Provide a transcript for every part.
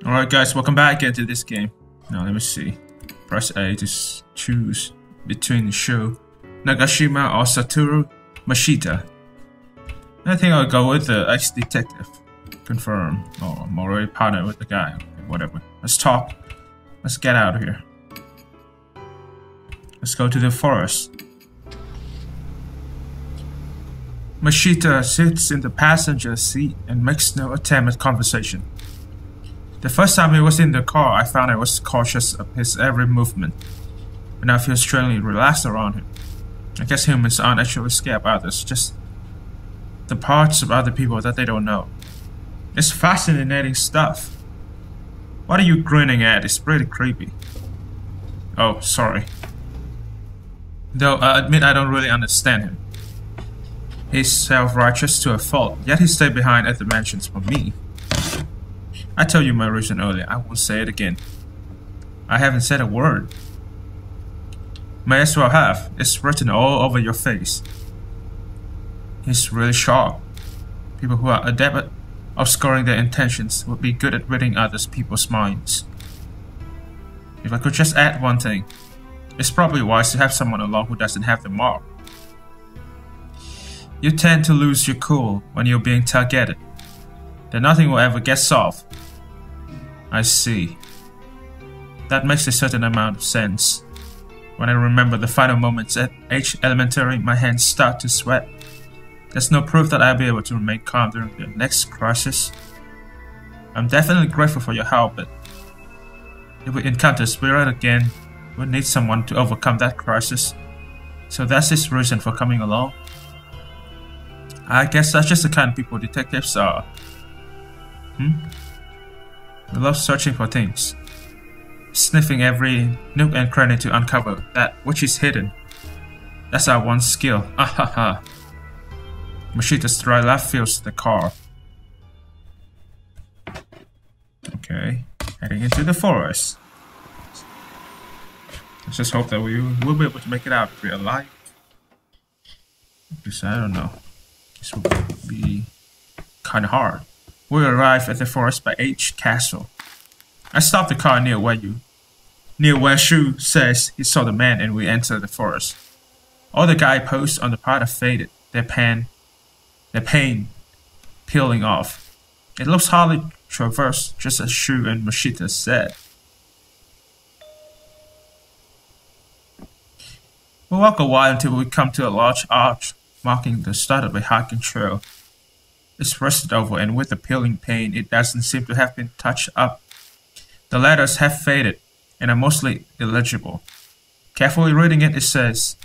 Alright guys, welcome back into this game. Now let me see. Press A to choose between Sho Nagashima or Satoru Mashita. I think I'll go with the ex-detective. Confirm. Oh, I'm already partnered with the guy. Okay, whatever. Let's talk. Let's get out of here. Let's go to the forest. Mashita sits in the passenger seat and makes no attempt at conversation. The first time he was in the car, I found I was cautious of his every movement, and I feel strangely relaxed around him. I guess humans aren't actually scared of others, just the parts of other people that they don't know. It's fascinating stuff. What are you grinning at? It's pretty creepy. Oh, sorry. Though I admit I don't really understand him. He's self-righteous to a fault, yet he stayed behind at the mansions for me. I told you my reason earlier, I won't say it again. I haven't said a word. May as well have, it's written all over your face. He's really sharp. People who are adept at obscuring their intentions would be good at reading other people's minds. If I could just add one thing, it's probably wise to have someone along who doesn't have the mark. You tend to lose your cool when you're being targeted. Then nothing will ever get solved. I see. That makes a certain amount of sense. When I remember the final moments at H Elementary, my hands start to sweat. There's no proof that I'll be able to remain calm during the next crisis. I'm definitely grateful for your help, but if we encounter Spirit again, we'll need someone to overcome that crisis. So that's his reason for coming along. I guess that's just the kind of people detectives are. We love searching for things, sniffing every nook and cranny to uncover that which is hidden. That's our one skill. Ahaha. Mashita's dry laugh fills the car. Okay, heading into the forest. Let's just hope that we will be able to make it out if we're alive. Because I don't know. This will be kind of hard. We arrive at the forest by H Castle. I stop the car near where Shu says he saw the man, and we enter the forest. All the guideposts on the path are faded, their paint peeling off. It looks hardly traversed, just as Shu and Mashita said. We walk a while until we come to a large arch, marking the start of a hiking trail. It's rusted over, and with the peeling paint, it doesn't seem to have been touched up. The letters have faded and are mostly illegible. Carefully reading it, it says,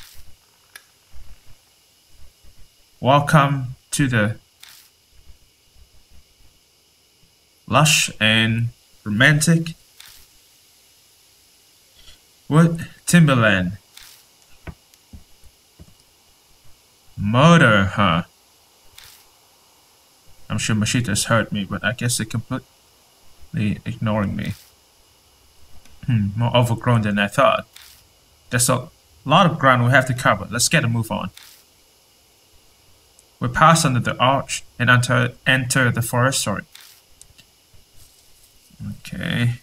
"Welcome to the lush and romantic wood timberland." Murder, huh? I'm sure Mashita's heard me, but I guess they're completely ignoring me. More overgrown than I thought. There's a lot of ground we have to cover. Let's get a move on. We pass under the arch and enter the forest. Sorry. Okay.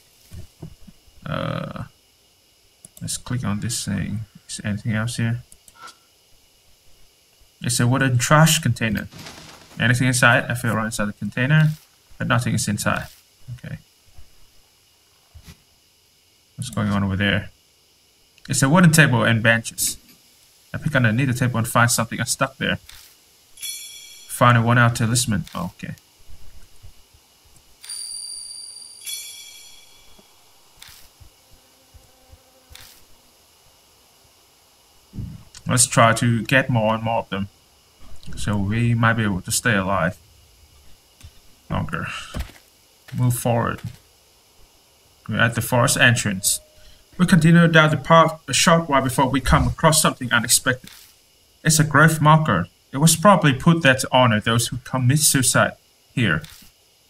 Let's click on this thing. Is there anything else here? It's a wooden trash container. Anything inside? I feel around inside the container, but nothing is inside. Okay. What's going on over there? It's a wooden table and benches. I pick underneath the table and find something stuck there. Find a worn-out talisman. Oh, okay. Let's try to get more and more of them, so we might be able to stay alive longer. Move forward. We're at the forest entrance. We continue down the path a short while before we come across something unexpected. It's a grave marker. It was probably put there to honor those who commit suicide here.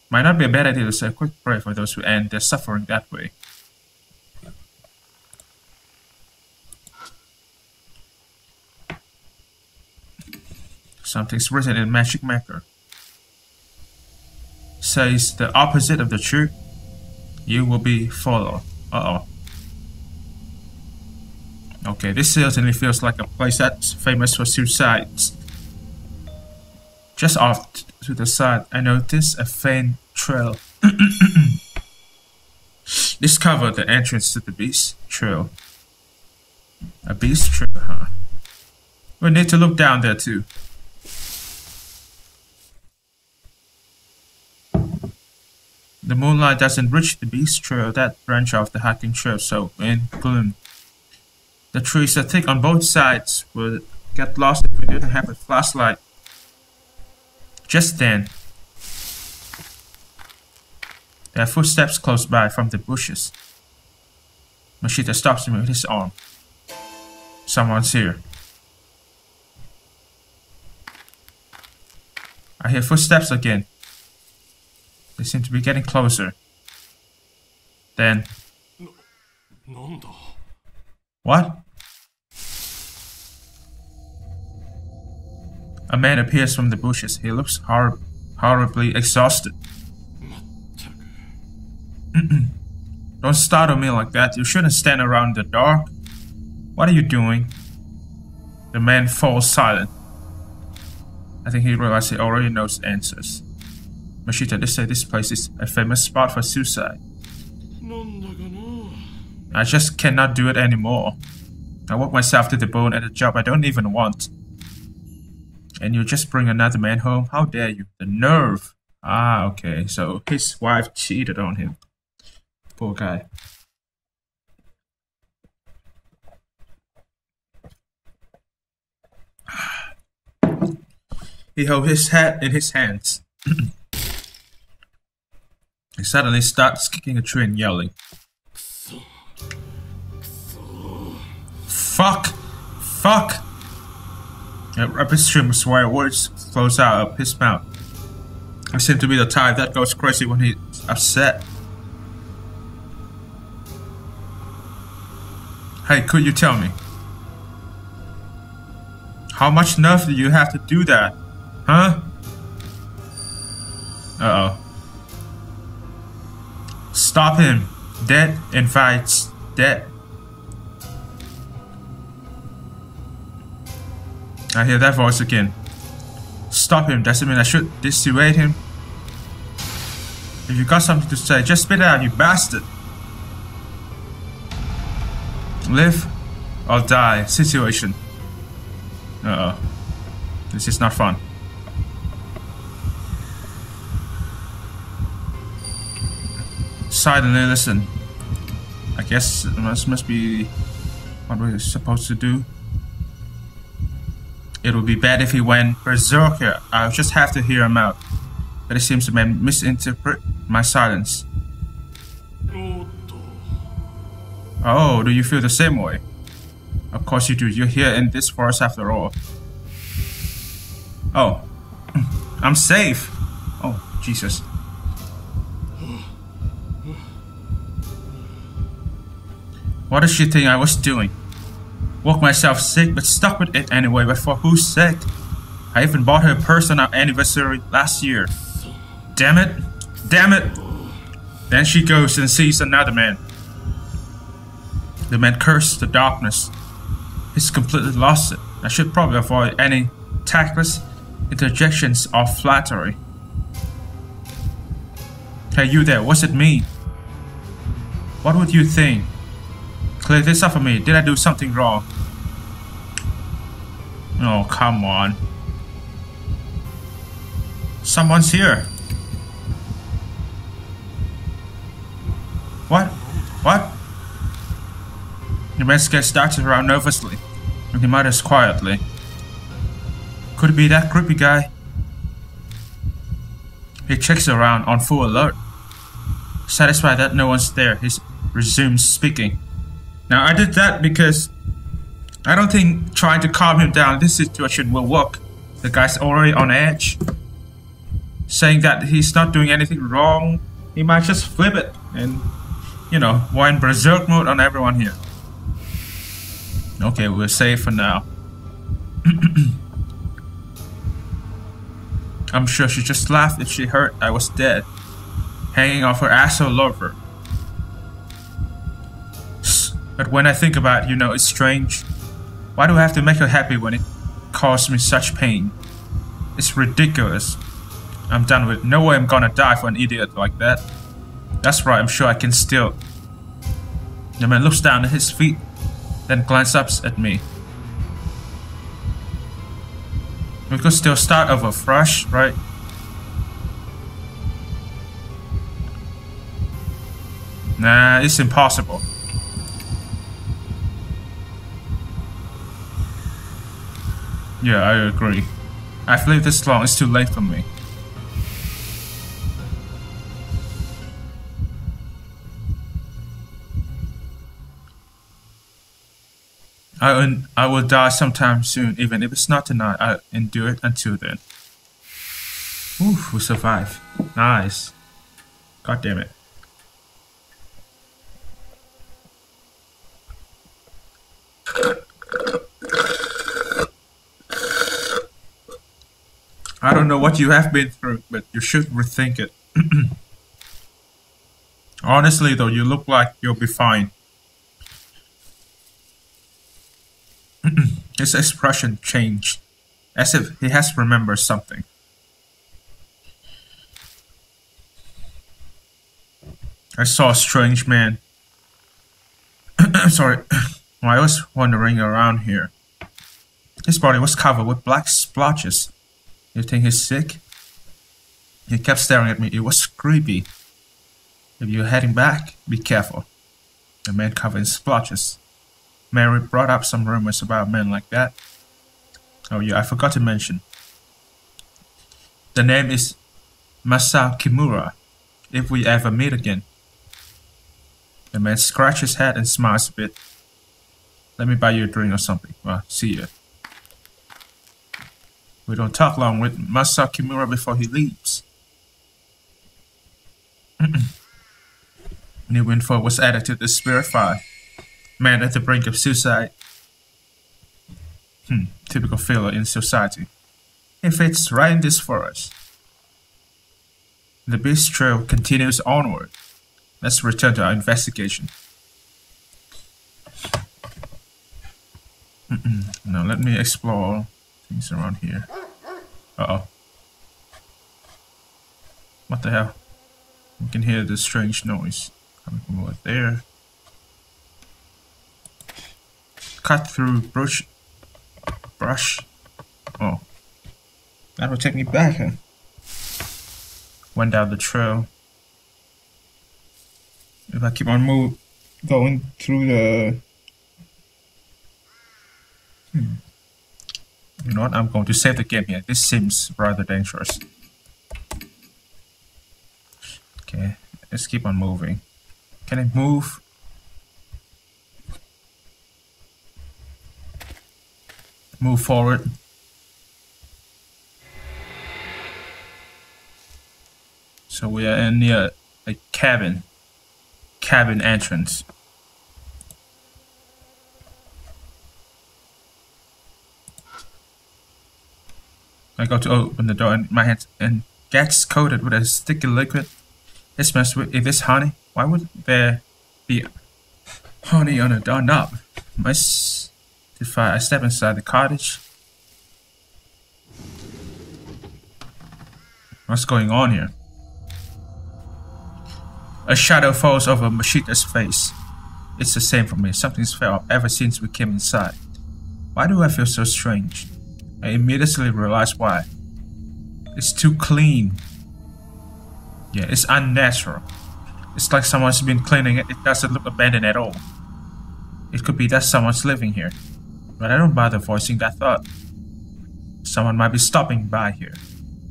Might not be a bad idea to say a quick prayer for those who end their suffering that way. Something's written in magic marker. Says the opposite of the truth. You will be followed. Uh-oh. Okay, this certainly feels like a place that's famous for suicides. Just off to the side, I noticed a faint trail. Discover the entrance to the beast trail. A beast trail, huh? We need to look down there too. The moonlight doesn't reach the beast trail, that branch of the hiking trail, so in gloom. The trees are thick on both sides. We'll get lost if we didn't have a flashlight. Just then, there are footsteps close by from the bushes. Machita stops me with his arm. Someone's here. I hear footsteps again. They seem to be getting closer. Then... What? A man appears from the bushes. He looks horribly exhausted. Don't startle me like that. You shouldn't stand around in the dark. What are you doing? The man falls silent. I think he realized he already knows the answers. Machita, they say this place is a famous spot for suicide. I just cannot do it anymore. I work myself to the bone at a job I don't even want. And you just bring another man home? How dare you? The nerve! Ah, okay, so his wife cheated on him. Poor guy. He held his head in his hands. He suddenly starts kicking a tree and yelling. Fuck! Fuck! A rapid stream of swear words flows out of his mouth. I seem to be the type that goes crazy when he's upset. Hey, could you tell me? How much nerve do you have to do that? Huh? Uh-oh. Stop him. Dead invites dead. I hear that voice again. Stop him. Doesn't mean I should dissuade him. If you got something to say, just spit it out, you bastard. Live or die situation. Uh-oh. This is not fun. Silently listen. I guess this must be what we're supposed to do. It would be bad if he went berserker. I'll just have to hear him out. But it seems the man misinterpret my silence. Oh, do you feel the same way? Of course you do. You're here in this forest after all. Oh. I'm safe. Oh, Jesus. What does she think I was doing? Woke myself sick, but stuck with it anyway. But for whose sake? I even bought her a purse on our anniversary last year. Damn it! Damn it! Then she goes and sees another man. The man cursed the darkness. He's completely lost it. I should probably avoid any tactless interjections of flattery. Hey, you there, was it me? What would you think? Clear this up for me. Did I do something wrong? Oh, come on. Someone's here. What? What? The man starts around nervously, and he mutters quietly. Could it be that creepy guy? He checks around on full alert. Satisfied that no one's there, he resumes speaking. Now, I did that because I don't think trying to calm him down in this situation will work. The guy's already on edge. Saying that he's not doing anything wrong, he might just flip it and, you know, go in berserk mode on everyone here. Okay, we're safe for now. I'm sure she just laughed if she heard I was dead, hanging off her asshole lover. But when I think about it, it's strange. Why do I have to make her happy when it causes me such pain? It's ridiculous. I'm done with it. No way I'm gonna die for an idiot like that. That's right, I'm sure I can still... The man looks down at his feet, then glances up at me. We could still start over fresh, right? Nah, it's impossible. Yeah, I agree. I've lived this long, it's too late for me. I will die sometime soon, even if it's not tonight. I'll endure it until then. Oof, we survived. Nice. God damn it. I don't know what you have been through, but you should rethink it. Honestly though, you look like you'll be fine. His expression changed, as if he has remembered something. I saw a strange man. Sorry, while I was wandering around here. His body was covered with black splotches. You think he's sick? He kept staring at me. It was creepy. If you're heading back, be careful. The man covered in splotches. Mary brought up some rumors about men like that. Oh yeah, I forgot to mention. The name is Masao Kimura, if we ever meet again. The man scratches his head and smiles a bit. Let me buy you a drink or something. Well, see ya. We don't talk long with Masao Kimura before he leaves. New info was added to the spirit file. Man at the brink of suicide. Typical filler in society. It fits right in this forest. The beast trail continues onward. Let's return to our investigation. Now let me explore things around here. Uh-oh. What the hell? You can hear the strange noise coming from over there. Cut through brush. Oh. That will take me back, huh? Went down the trail. If I keep on going through the... You know what? I'm going to save the game here. This seems rather dangerous. Okay, let's keep on moving. Can I move? Move forward. So we are near a cabin entrance. I go to open the door and my hand gets coated with a sticky liquid. It smells weird. If it's honey, why would there be honey on a doorknob? I step inside the cottage. What's going on here? A shadow falls over Mashita's face. It's the same for me. Something's felt up ever since we came inside. Why do I feel so strange? I immediately realize why. It's too clean. Yeah, it's unnatural. It's like someone's been cleaning it. It doesn't look abandoned at all. It could be that someone's living here. But I don't bother voicing that thought. Someone might be stopping by here.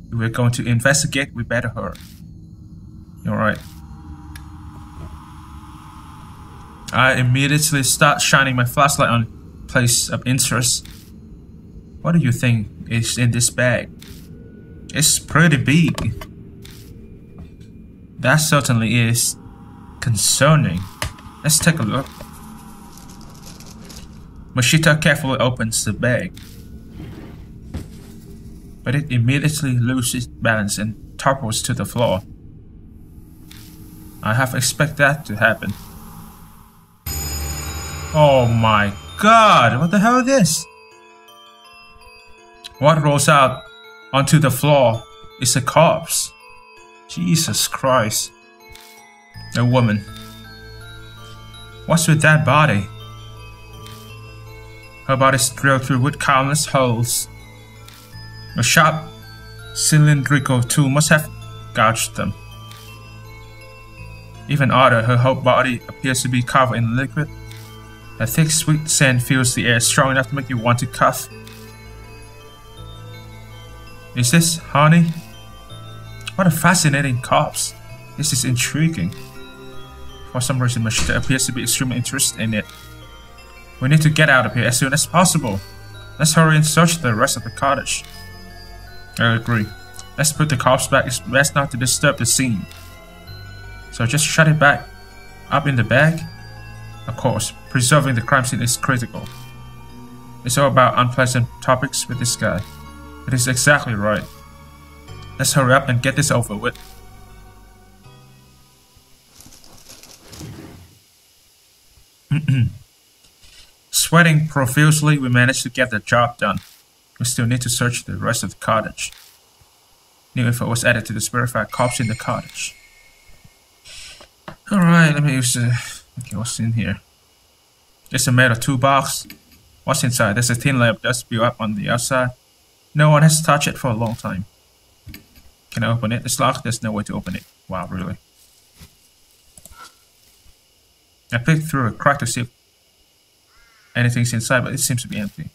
If we're going to investigate, we better hurry. You're right. I immediately start shining my flashlight on place of interest. What do you think is in this bag? It's pretty big. That certainly is concerning. Let's take a look. Mashita carefully opens the bag, but it immediately loses balance and topples to the floor. I have expected that to happen. Oh my god, what the hell is this? What rolls out onto the floor is a corpse. Jesus Christ. A woman. What's with that body? Her body's drilled through with countless holes. A sharp, cylindrical tool must have gouged them. Even odder, her whole body appears to be covered in liquid. A thick, sweet scent fills the air, strong enough to make you want to cough. Is this honey? What a fascinating corpse. This is intriguing. For some reason, Machida appears to be extremely interested in it. We need to get out of here as soon as possible. Let's hurry and search the rest of the cottage. I agree. Let's put the corpse back. It's best not to disturb the scene. So just shut it back up in the bag. Of course, preserving the crime scene is critical. It's all about unpleasant topics with this guy. It is exactly right. Let's hurry up and get this over with. Sweating profusely, we managed to get the job done. We still need to search the rest of the cottage. New info was added to the verified corpse in the cottage. Alright, let me use the... Okay, what's in here? It's a metal toolbox. What's inside? There's a thin layer of dust built up on the outside. No one has touched it for a long time. Can I open it? It's locked. There's no way to open it. Wow, really? I peeked through a crack to see if anything's inside, but it seems to be empty.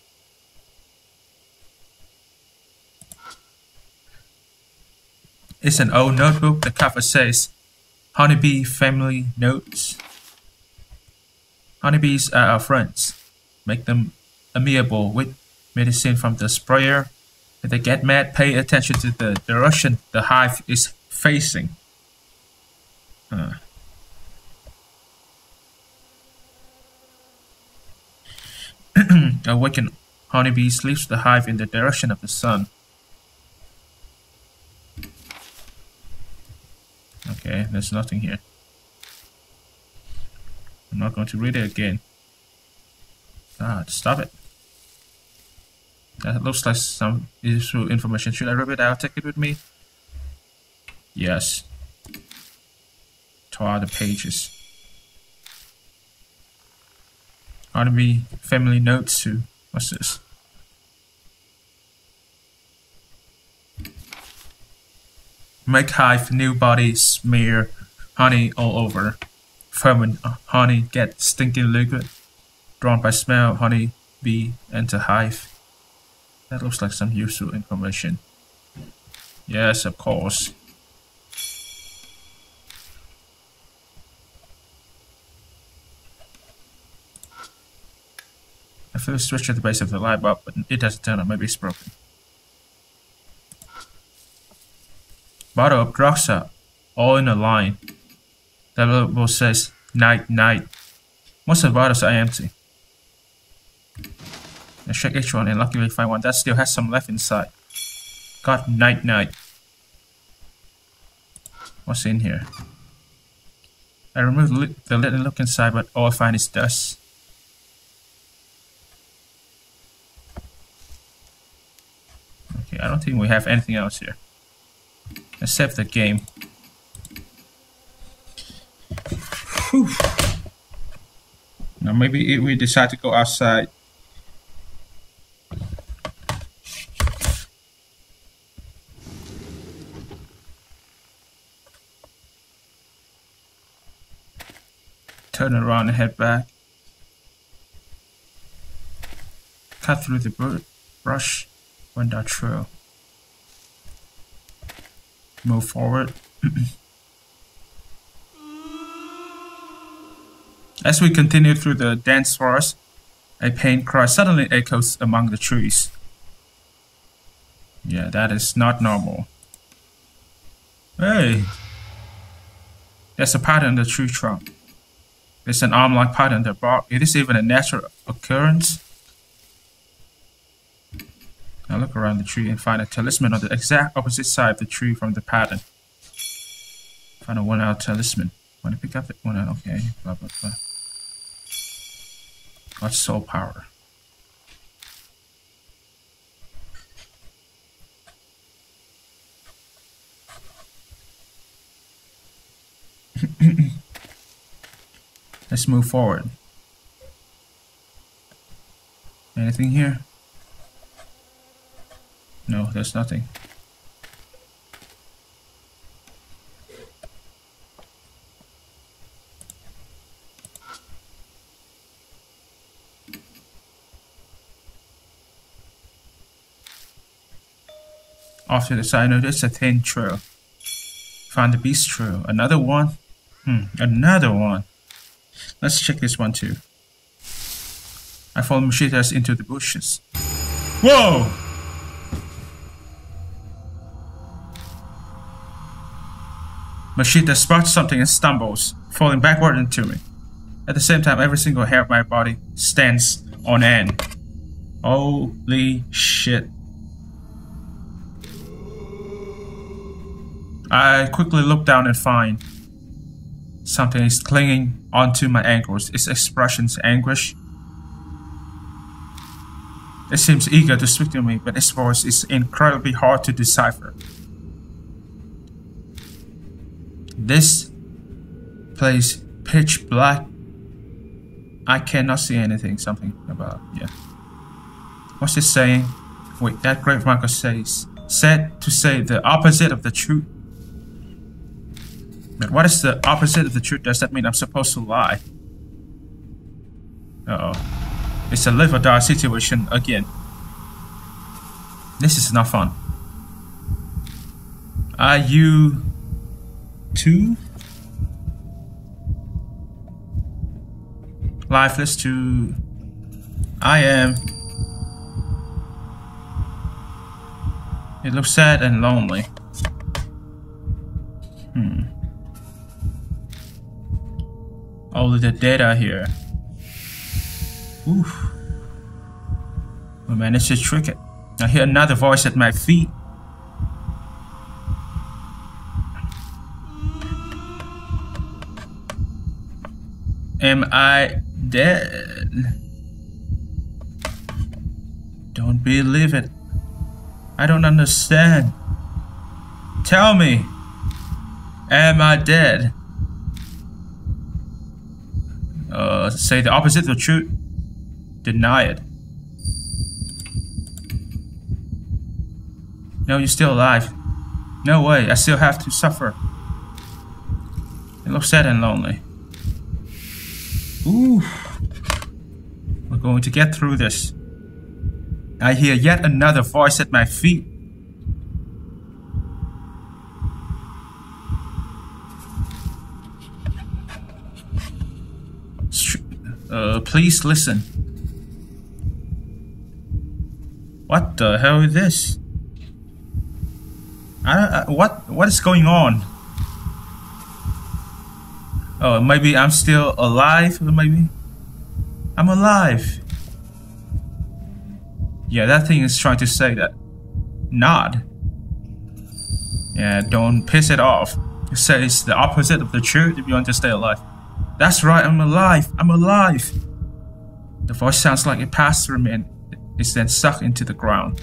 It's an old notebook. The cover says, Honeybee Family Notes. Honeybees are our friends. Make them amiable with medicine from the sprayer. If they get mad, pay attention to the direction the hive is facing. Awakened honeybees leaves the hive in the direction of the sun. Okay, there's nothing here. I'm not going to read it again. God, stop it. That looks like some useful information. Should I rip it out? Take it with me? Yes. Tore the pages. Honeybee family notes to... What's this? Make hive new body, smear honey all over. Ferment honey, get stinking liquid. Drawn by smell, honey bee enter hive. That looks like some useful information. Yes, of course. I feel a switch at the base of the light bulb, but it doesn't turn on. Maybe it's broken. Bottle of drugs are all in a line. The label says night night. Most of the bottles are empty. I check each one and luckily find one that still has some left inside. God, night night. What's in here? I removed the lid and look inside, but all I find is dust. Okay, I don't think we have anything else here. Except the game. Whew. Now maybe we decide to go outside. Turn around and head back. Cut through the brush. Went that trail. Move forward. As we continue through the dense forest, a pain cry suddenly echoes among the trees. Yeah, that is not normal. Hey! There's a pattern in the tree trunk. There's an arm-like pattern in the bark. It is even a natural occurrence. Now look around the tree and find a talisman on the exact opposite side of the tree from the pattern. Find a 1-hour talisman. Want to pick up it? 1 hour, okay. Blah, blah, blah. What's soul power? Let's move forward. Anything here? No, there's nothing. Off to the side, I noticed a thin trail. Found the beast trail. Another one? Another one. Let's check this one too. I follow Machetas into the bushes. Whoa! Macheta spots something and stumbles, falling backward into me. At the same time, every single hair of my body stands on end. Holy shit. I quickly look down and find something is clinging onto my ankles. Its expression's anguish. It seems eager to speak to me, but its voice is incredibly hard to decipher. This place pitch black. I cannot see anything. Something about, yeah. What's it saying? Wait, that grave marker said to say the opposite of the truth. But what is the opposite of the truth? Does that mean I'm supposed to lie? Uh-oh. It's a live or die situation again. This is not fun. Are you too lifeless to... I am. It looks sad and lonely. Only the dead are here. Oof. We managed to trick it. I hear another voice at my feet. Am I dead? Don't believe it. I don't understand. Tell me. Am I dead? Say the opposite of the truth. Deny it. No, you're still alive. No way, I still have to suffer. It looks sad and lonely. Ooh. We're going to get through this. I hear yet another voice at my feet. Please listen. What the hell is this? What is going on? Oh, maybe I'm still alive. Maybe I'm alive. Yeah, that thing is trying to say that. Nod. Yeah, don't piss it off. It says the opposite of the truth if you want to stay alive. That's right, I'm alive. I'm alive. The voice sounds like it passed through me and is then sucked into the ground.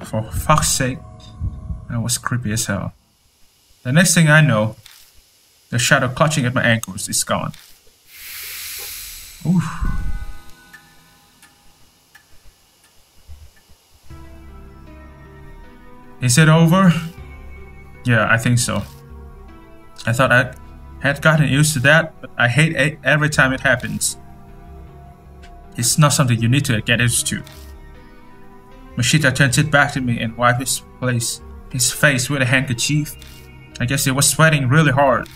For fuck's sake, that was creepy as hell. The next thing I know, the shadow clutching at my ankles is gone. Oof. Is it over? Yeah, I think so. I thought I had gotten used to that, but I hate it every time it happens. It's not something you need to get used to. Macheta turns it back to me and wipes his face with a handkerchief. I guess he was sweating really hard.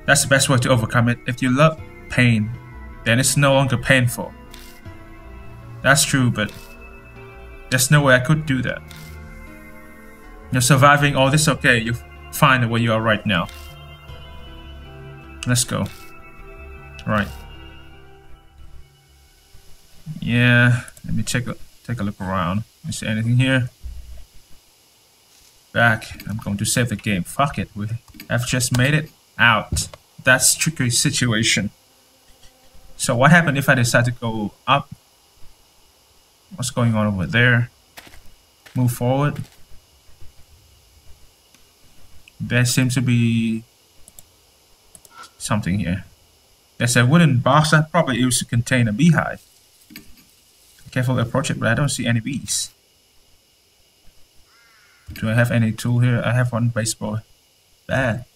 That's the best way to overcome it. If you love pain, then it's no longer painful. That's true, but there's no way I could do that. You're surviving all this okay. You're fine where you are right now. Let's go. Right. Yeah, let me take a look around. Is there anything here? Back. I'm going to save the game. Fuck it. We have just made it. out. That's a tricky situation. So what happened if I decide to go up? What's going on over there? Move forward. There seems to be something here. There's a wooden box that probably used to contain a beehive. Carefully approach it, but I don't see any bees. Do I have any tool here? I have one baseball bat.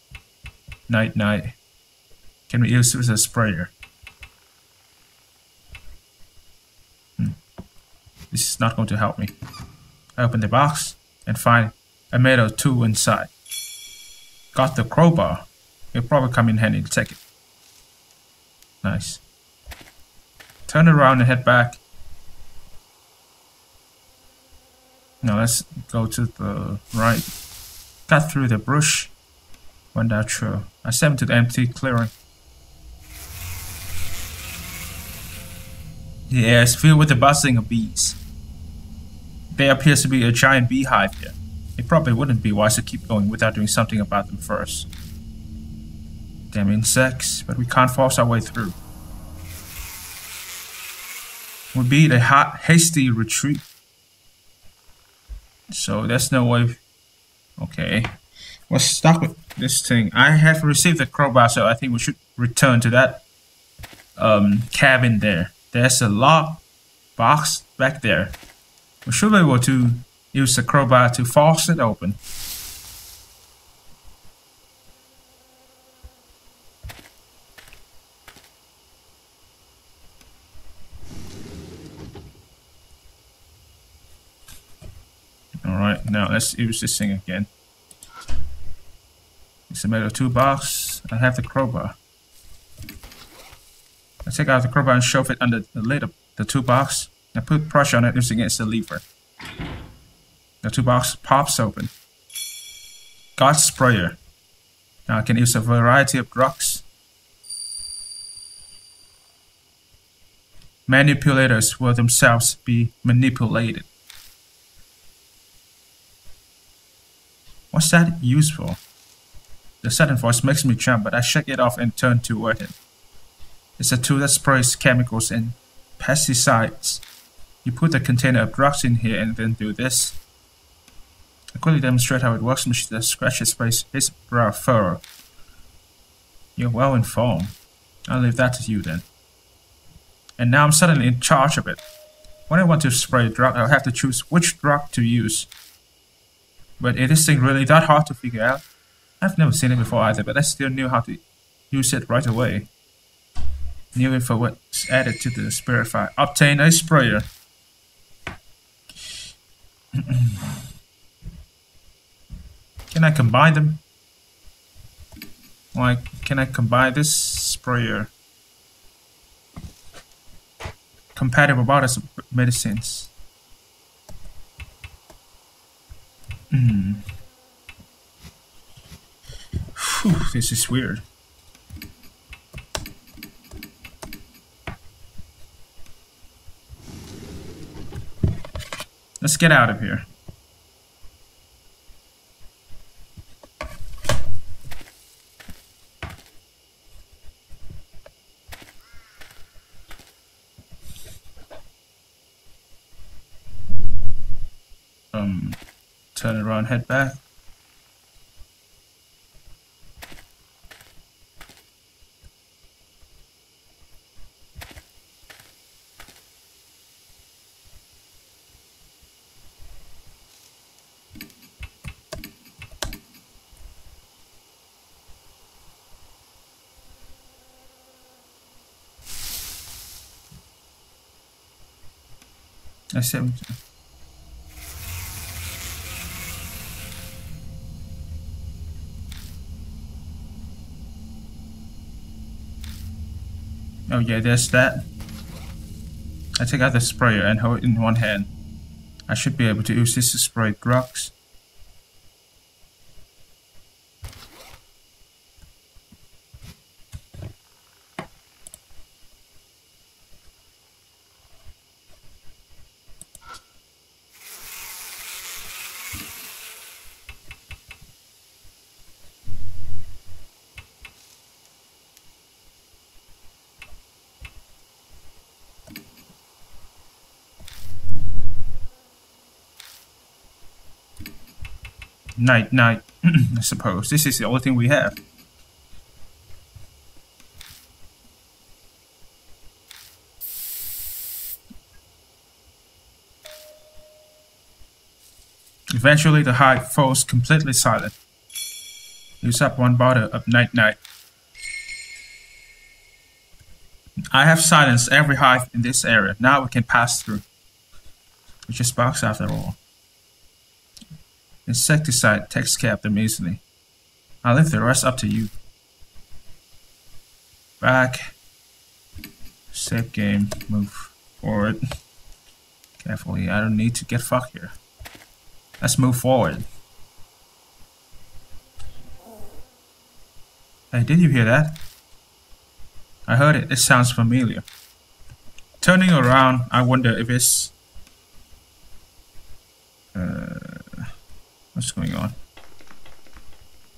Night. Can we use it as a sprayer? This is not going to help me. I open the box and find a metal tool inside. Got the crowbar. It'll probably come in handy to take it. Nice. Turn around and head back. Now let's go to the right. Cut through the bush. Went down through. I step into the empty clearing. The air is filled with the buzzing of bees. There appears to be a giant beehive here. It probably wouldn't be wise to keep going without doing something about them first. Damn insects, but we can't force our way through. Would be a hasty retreat. So there's no way. Okay. We're stuck with this thing. I have received the crowbar, so I think we should return to that cabin there. There's a lock box back there. We should be able to use the crowbar to force it open. Alright, now let's use this thing again. It's a metal toolbox. I have the crowbar. I take out the crowbar and shove it under the lid of the toolbox. I put pressure on it using it as a lever. The toolbox pops open. Got sprayer. Now I can use a variety of drugs. Manipulators will themselves be manipulated. What's that used for? The sudden voice makes me jump, but I shake it off and turn toward him. It's a tool that sprays chemicals and pesticides. You put the container of drugs in here and then do this. I quickly demonstrate how it works. Machine scratches his brow furrow. You're well informed. I'll leave that to you then. And now I'm suddenly in charge of it. When I want to spray a drug, I'll have to choose which drug to use. But is this thing really that hard to figure out? I've never seen it before either, but I still knew how to use it right away. New info was added to the spirit file. Obtain a sprayer. Can I combine them? Like, can I combine this sprayer? Compatible bottles of medicines. Whew, this is weird. Let's get out of here. Turn around, head back. I said. Oh yeah, there's that. I take out the sprayer and hold it in one hand. I should be able to use this to spray drugs. Night, night. I suppose this is the only thing we have. Eventually, the hive falls completely silent. Use up one bottle of night, night. I have silenced every hive in this area. Now we can pass through. Which is box after all. Insecticide takes care of them easily. I'll leave the rest up to you. Back. Save game. Move forward. Carefully, I don't need to get fucked here. Let's move forward. Hey, did you hear that? I heard it. It sounds familiar. Turning around, I wonder if it's... what's going on?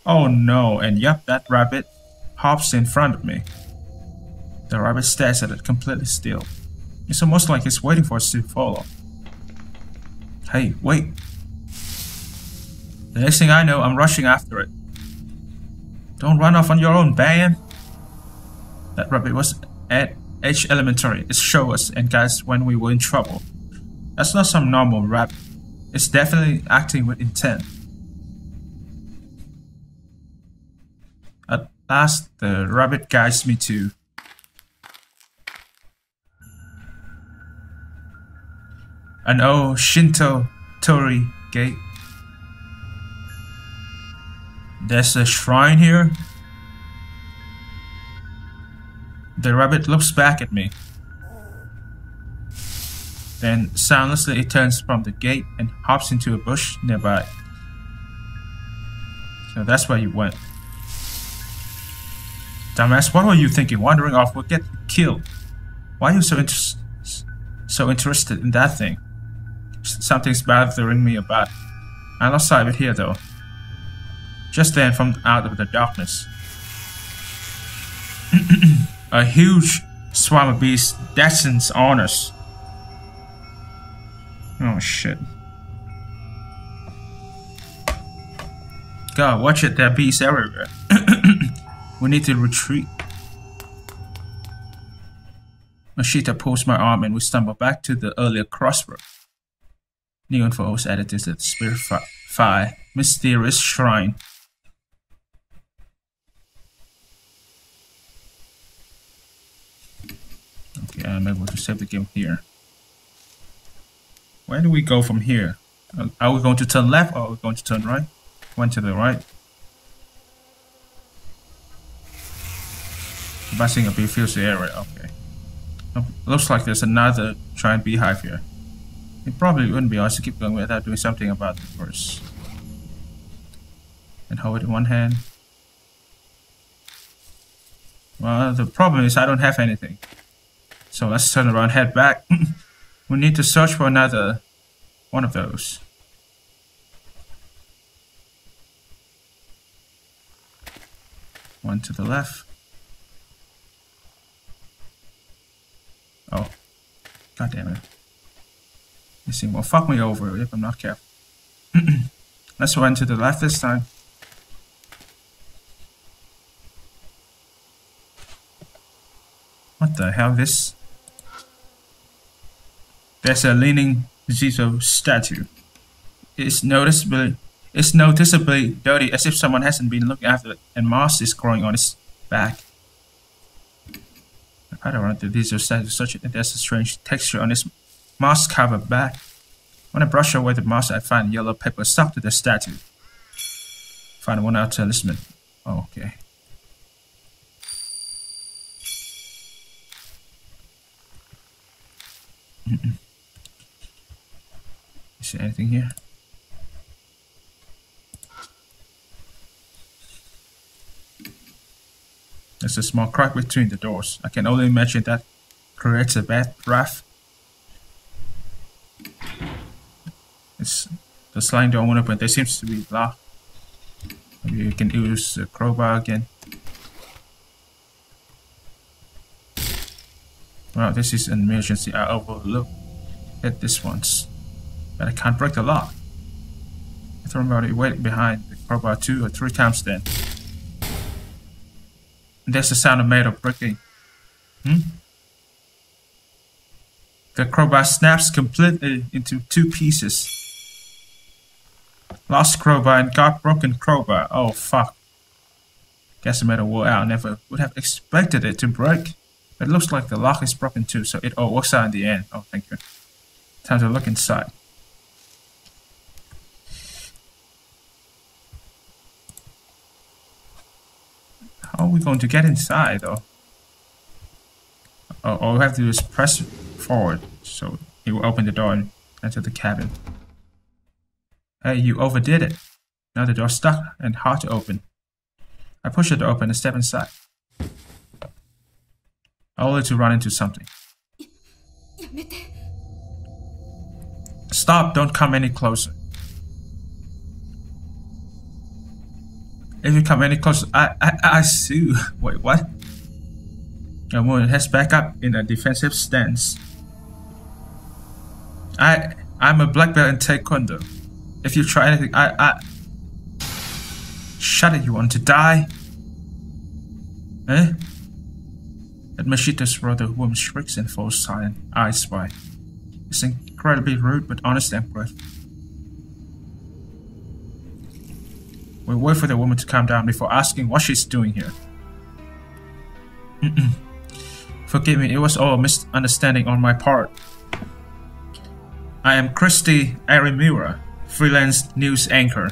Oh no, and yep, that rabbit hops in front of me. The rabbit stares at it completely still. It's almost like it's waiting for us to follow. Hey, wait. The next thing I know, I'm rushing after it. Don't run off on your own, man. That rabbit was at H Elementary. It showed us and guys when we were in trouble. That's not some normal rabbit. It's definitely acting with intent. At last, the rabbit guides me to an old Shinto torii gate. There's a shrine here. The rabbit looks back at me. Then soundlessly it turns from the gate and hops into a bush nearby. So that's where you went. Dumbass, what were you thinking? Wandering off will get killed. Why are you so interested in that thing? Something's bothering me about it. I lost sight of it here though. Just then, from out of the darkness, a huge swarm of bees descends on us. Oh shit. God, watch it, there are bees everywhere. We need to retreat. Mashita pulls my arm and we stumble back to the earlier crossroad. New info was added to the Spirit mysterious shrine. Okay, I'm able to save the game here. Where do we go from here? Are we going to turn left or are we going to turn right? Went to the right. Passing a bee fills the area. Okay. Looks like there's another giant beehive here. It probably wouldn't be honest to keep going without doing something about it first. And hold it in one hand. Well, the problem is I don't have anything. So let's turn around, head back. We need to search for another one of those. One to the left. Oh. God damn it. This thing will fuck me over if I'm not careful. Let's run to the left this time. What the hell this? There's a leaning Zizo statue. It's noticeably dirty, as if someone hasn't been looking after it, and moss is growing on its back. I don't want the Zizo statue such that there's a strange texture on its moss-covered back. When I brush away the moss, I find yellow paper stuck to the statue. Find one out talisman. Oh, okay. Is there anything here? There's a small crack between the doors. I can only imagine that creates a bad draft. The sliding door won't open. There seems to be locked. Maybe you can use the crowbar again. Wow, this is an emergency. I overlooked it this once. But I can't break the lock. Somebody waiting behind the crowbar 2 or 3 times then. And there's the sound of metal breaking. The crowbar snaps completely into 2 pieces. Lost crowbar and got broken crowbar. Oh fuck. Guess the metal wore out. Never would have expected it to break. But it looks like the lock is broken too, so it all works out in the end. Oh, thank you. Time to look inside. How are we going to get inside though? Oh, all we have to do is press forward, so he will open the door and enter the cabin. Hey, you overdid it. Now the door's stuck and hard to open. I push the door open and step inside. Only to run into something. Stop, don't come any closer. If you come any closer, I sue. Wait, what? The woman heads back up in a defensive stance. I'm a black belt in Taekwondo. If you try anything, Shut it, you want to die? Eh? At Machita's throat, the woman shrieks and falls silent, eyes wide. It's incredibly rude but honest and brave. We wait for the woman to calm down before asking what she's doing here. Forgive me, it was all a misunderstanding on my part. I am Christy Arimura, freelance news anchor,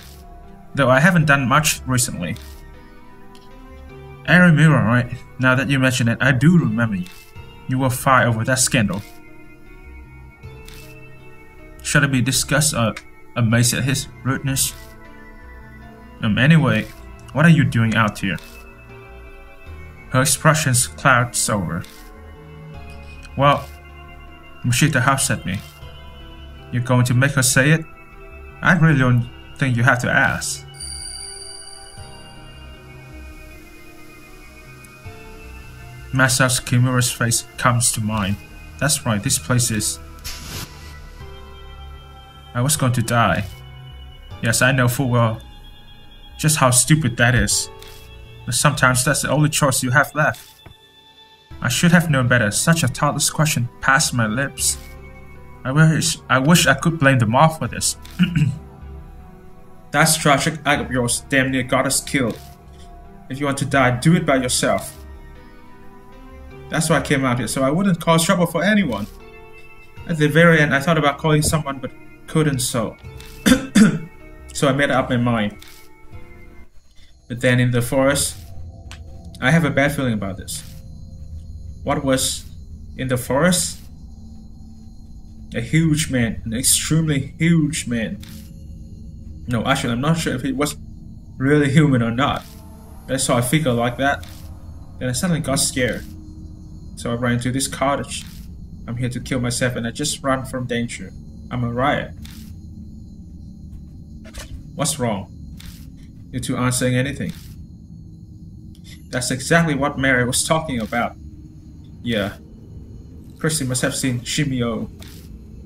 though I haven't done much recently. Arimura, right? Now that you mention it, I do remember you. You were fired over that scandal. Should it be discussed or amazed at his rudeness? Anyway, what are you doing out here? Her expressions clouds over. Well, Machita huffs at me. You're going to make her say it? I really don't think you have to ask. Masao Kimura's face comes to mind. That's right, this place is... I was going to die. Yes, I know full well just how stupid that is. But sometimes that's the only choice you have left. I should have known better. Such a thoughtless question passed my lips. I wish I could blame the mob for this. That tragic act of yours damn near got us killed. If you want to die, do it by yourself. That's why I came out here, so I wouldn't cause trouble for anyone. At the very end, I thought about calling someone, but couldn't so. So I made up my mind. But then in the forest, I have a bad feeling about this. What was in the forest? A huge man, an extremely huge man. No, actually, I'm not sure if he was really human or not. But I saw a figure like that, then I suddenly got scared. So I ran into this cottage. I'm here to kill myself and I just run from danger. I'm a riot. What's wrong? You two aren't saying anything. That's exactly what Mary was talking about. Yeah. Christy must have seen Shimio,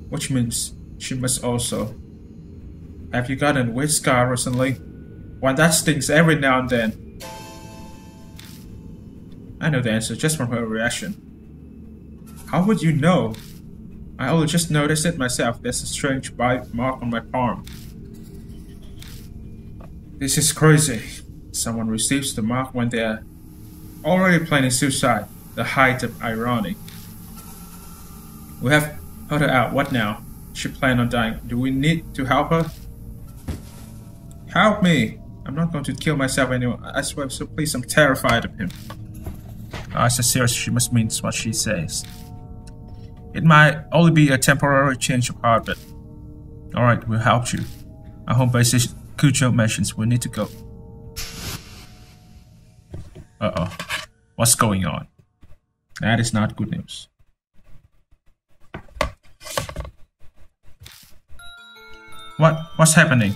which means she must also. Have you gotten a weird scar recently? Why, that stings every now and then. I know the answer just from her reaction. How would you know? I only just noticed it myself. There's a strange bite mark on my palm. This is crazy. Someone receives the mark when they're already planning suicide. The height of irony. We have heard her out. What now? She planned on dying. Do we need to help her? Help me! I'm not going to kill myself anymore. I swear, so please, I'm terrified of him. I said seriously, she must mean what she says. It might only be a temporary change of heart, but... Alright, we'll help you. Our home base is Kucho mentions we need to go. Uh-oh. What's going on? That is not good news. What's happening?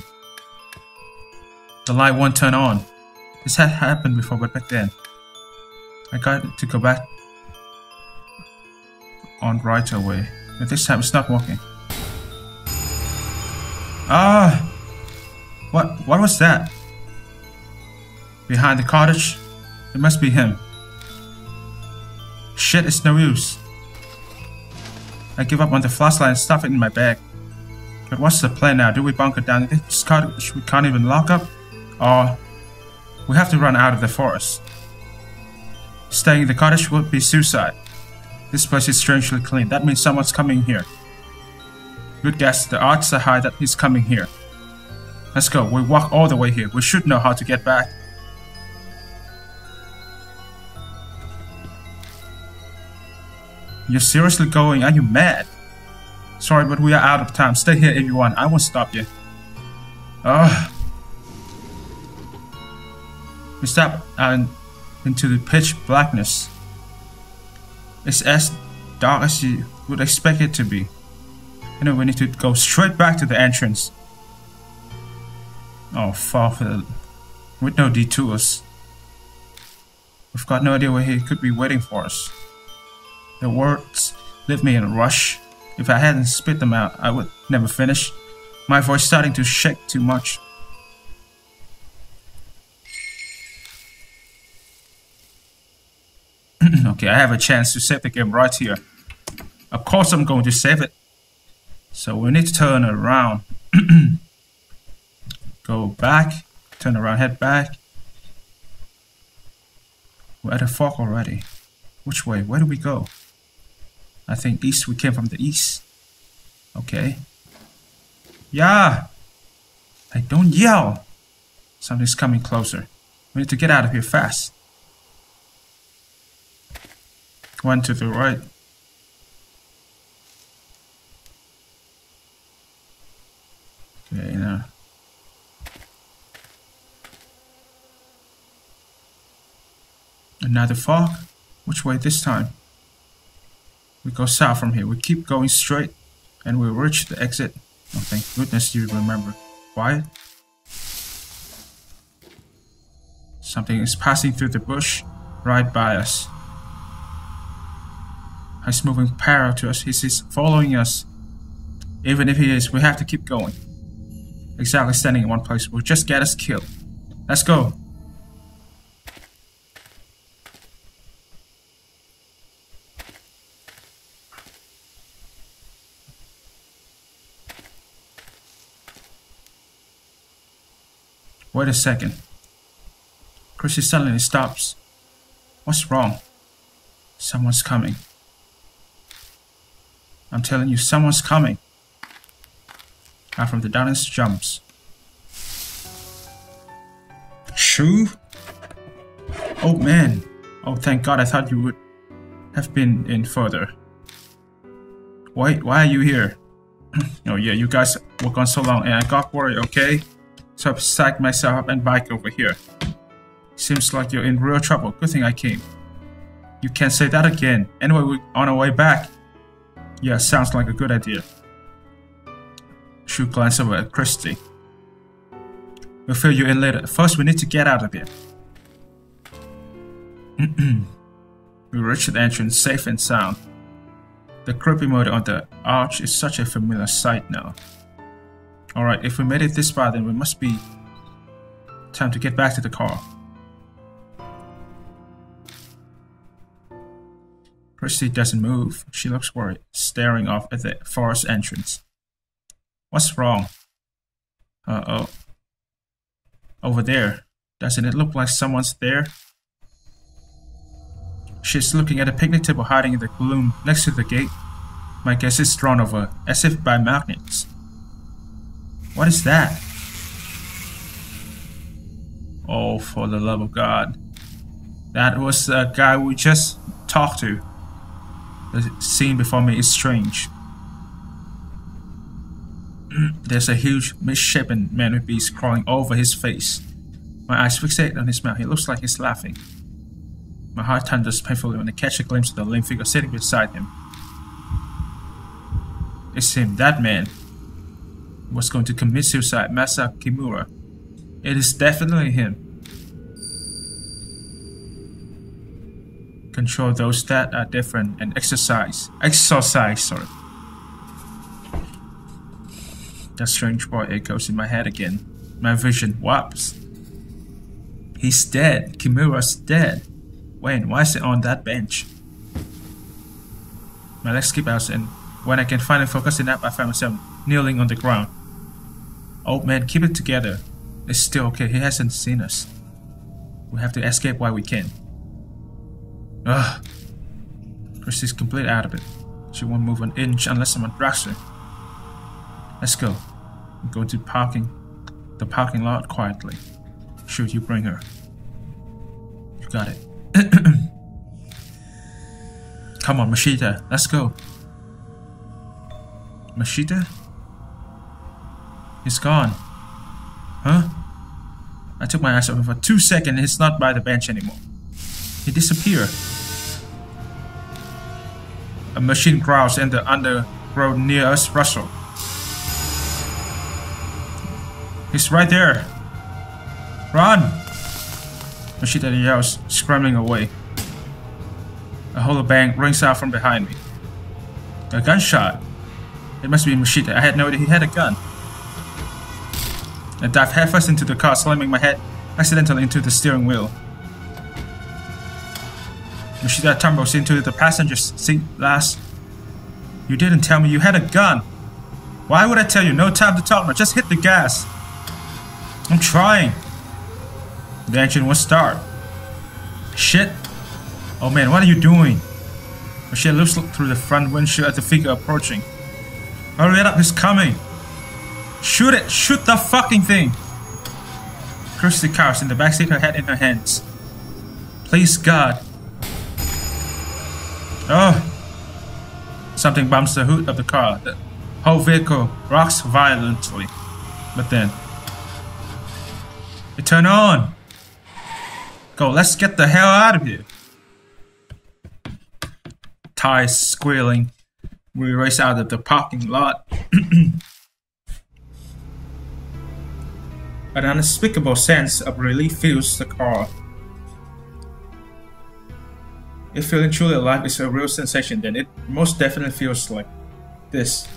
The light won't turn on. This had happened before, but back then. I got to go back on right away. But this time it's not working. Ah! What was that? Behind the cottage? It must be him. Shit, it's no use. I give up on the flashlight and stuff it in my bag. But what's the plan now? Do we bunker down in this cottage we can't even lock up? Or we have to run out of the forest? Staying in the cottage would be suicide. This place is strangely clean. That means someone's coming here. Good guess. The odds are high that he's coming here. Let's go. We walk all the way here. We should know how to get back. You're seriously going? Are you mad? Sorry, but we are out of time. Stay here if you want. I won't stop you. Ugh. We step out into the pitch blackness. It's as dark as you would expect it to be. You know, we need to go straight back to the entrance. Oh, fuck. With no detours. We've got no idea where he could be waiting for us. The words leave me in a rush. If I hadn't spit them out, I would never finish. My voice starting to shake too much. Okay, I have a chance to save the game right here. Of course I'm going to save it. So we need to turn around. Go back. Turn around, head back. We're at a fork already. Which way? Where do we go? I think east. We came from the east. Okay. Yeah. Hey, don't yell. Something's coming closer. We need to get out of here fast. One to the right. Okay, now. Another fog? Which way this time? We go south from here. We keep going straight and we reach the exit. Oh, thank goodness you remember. Quiet. Something is passing through the bush right by us. He's moving parallel to us. He's following us. Even if he is, we have to keep going. Exactly standing in one place will just get us killed. Let's go. Wait a second. Chrissy suddenly stops. What's wrong? Someone's coming. I'm telling you, someone's coming. Out from the darkness jumps. Shoo? Oh man. Oh, thank God, I thought you would have been in further. Wait, why are you here? Oh yeah, you guys were gone so long and I got worried, okay? So I psyched myself up and bike over here. Seems like you're in real trouble. Good thing I came. You can't say that again. Anyway, we're on our way back. Yeah, sounds like a good idea. Shu glanced over at Christy. We'll fill you in later. First, we need to get out of here. We reached the entrance safe and sound. The creepy motor on the arch is such a familiar sight now. Alright, if we made it this far, then we must be time to get back to the car. Christy doesn't move. She looks worried, staring off at the forest entrance. What's wrong? Uh-oh. Over there. Doesn't it look like someone's there? She's looking at a picnic table hiding in the gloom next to the gate. My guess is drawn over, as if by magnets. What is that? Oh, for the love of God. That was the guy we just talked to. The scene before me is strange. There's a huge, misshapen man with beads crawling over his face. My eyes fixate on his mouth. He looks like he's laughing. My heart thunders painfully when I catch a glimpse of the lame figure sitting beside him. It's him, that man. He was going to commit suicide, Masa Kimura. It is definitely him. Control those that are different and exercise, sorry. That strange boy echoes in my head again. My vision warps. He's dead. Kimura's dead. Wait, why is it on that bench? My legs keep out, and when I can finally focus enough, I find myself kneeling on the ground. Old man, keep it together. It's still okay. He hasn't seen us. We have to escape while we can. Ugh. Christy's completely out of it. She won't move an inch unless someone drags her. Let's go. Go to the parking lot quietly. Should you bring her? You got it. Come on, Mashita. Let's go. Mashita? He's gone. Huh? I took my eyes off him for 2 seconds. He's not by the bench anymore. He disappeared. A machine growls and the undergrowth near us rustle. He's right there. Run! Mashita yells, scrambling away. A hollow bang rings out from behind me. A gunshot. It must be Mashita. I had no idea he had a gun. I dived headfirst into the car, slamming my head accidentally into the steering wheel. Mashita tumbles into the passenger's seat last. You didn't tell me you had a gun. Why would I tell you? No time to talk now. Just hit the gas. I'm trying. The engine won't start. Shit. Oh man, what are you doing? Mashita looks through the front windshield at the figure approaching. Hurry up, he's coming. Shoot it! Shoot the fucking thing! Kirsty crouched in the backseat, her head in her hands. Please, God. Oh! Something bumps the hood of the car. The whole vehicle rocks violently. But then... it turned on! Go, let's get the hell out of here! Tires squealing. We race out of the parking lot. An unspeakable sense of relief fills the car. If feeling truly alive is a real sensation, then it most definitely feels like this.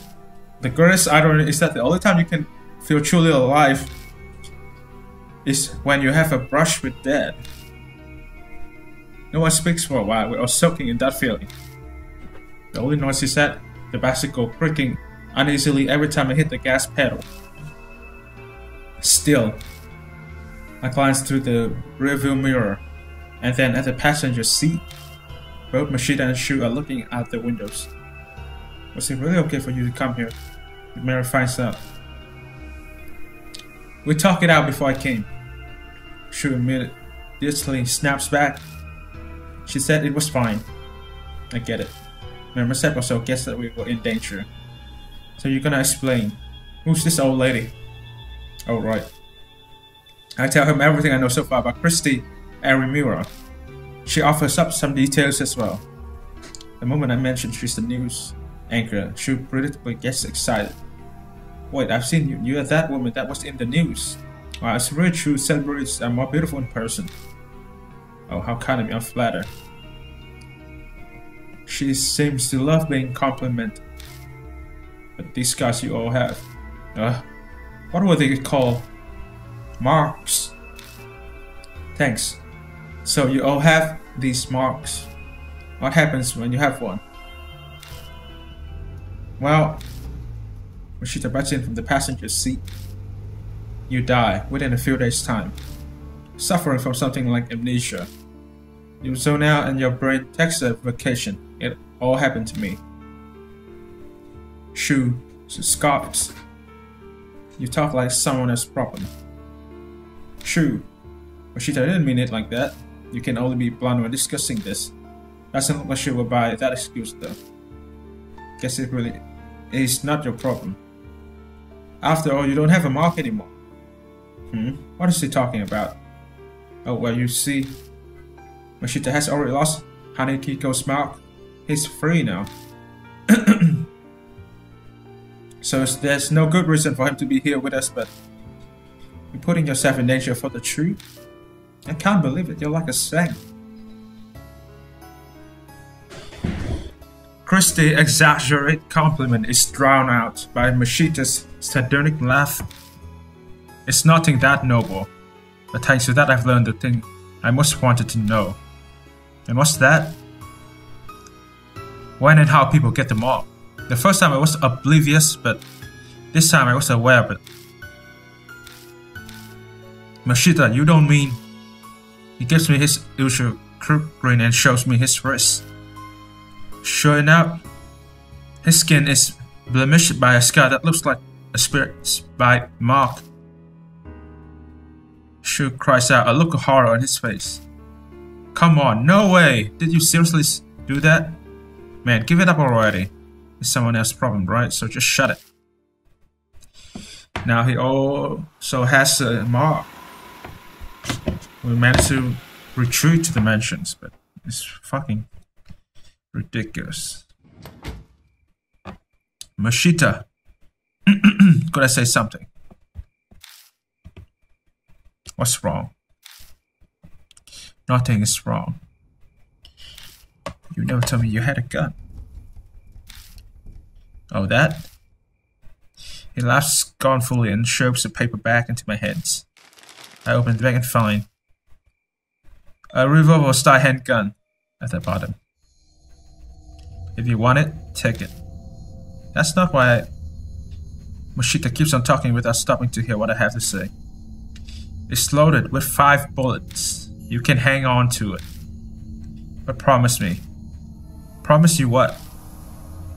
The greatest irony is that the only time you can feel truly alive is when you have a brush with death. No one speaks for a while. We're all soaking in that feeling. The only noise is that the bicycle creaking uneasily every time I hit the gas pedal. Still, I glanced through the rearview mirror, and then at the passenger seat. Both Mashita and Shu are looking out the windows. Was it really okay for you to come here? Mary finds out. We talked it out before I came. Shu immediately snaps back. She said it was fine. I get it. Mary said also guessed that we were in danger. So you're gonna explain. Who's this old lady? Oh, right. I tell him everything I know so far about Christy and Rimura. She offers up some details as well. The moment I mention she's the news anchor, she predictably gets excited. Wait, I've seen you. You're that woman that was in the news. Wow, it's really true. Celebrities are more beautiful in person. Oh, how kind of me. I'm flattered. She seems to love being complimented. But these scars you all have. What were they called? Marks. Thanks. So you all have these marks. What happens when you have one? Well, Mashita butts in from the passenger seat. You die within a few days' time. Suffering from something like amnesia. You zone out and your brain takes a vacation. It all happened to me. Shu scoffs. You talk like someone else's problem. True. Mashita didn't mean it like that. You can only be blunt when discussing this. Doesn't look like she will buy that excuse though. Guess it really is not your problem. After all, you don't have a mark anymore. What is he talking about? Oh, well, you see, Mashita has already lost Hanekiko's mark. He's free now. So there's no good reason for him to be here with us, but you're putting yourself in danger for the truth? I can't believe it, you're like a saint. Christie's exaggerated compliment is drowned out by Mashita's sardonic laugh. It's nothing that noble, but thanks to that I've learned the thing I most wanted to know. And what's that? When and how people get them all. The first time I was oblivious, but this time I was aware of it. Mashita, you don't mean... He gives me his usual crook grin and shows me his wrist. Sure enough, his skin is blemished by a scar that looks like a spirit's bite mark. Shu cries out, a look of horror on his face. Come on, no way! Did you seriously do that? Man, give it up already. It's someone else's problem, right? So just shut it. Now he also has a mark. We managed to retreat to the mansions, but it's fucking ridiculous. Mashita. Could I say something? What's wrong? Nothing is wrong. You never told me you had a gun. Oh, that? He laughs scornfully and shoves the paper back into my hands. I open the bag and find a revolver-style handgun at the bottom. If you want it, take it. That's not why Mashita keeps on talking without stopping to hear what I have to say. It's loaded with 5 bullets. You can hang on to it. But promise me. Promise you what?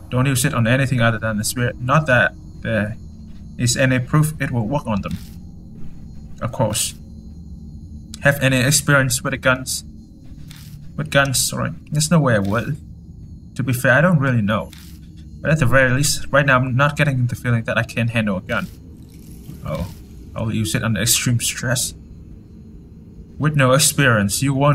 Don't use it on anything other than the spirit. Not that there is any proof it will work on them. Of course. Have any experience with the guns? With guns, sorry. There's no way I would. To be fair, I don't really know. But at the very least, right now I'm not getting the feeling that I can't handle a gun. Oh, I'll use it under extreme stress. With no experience, you won't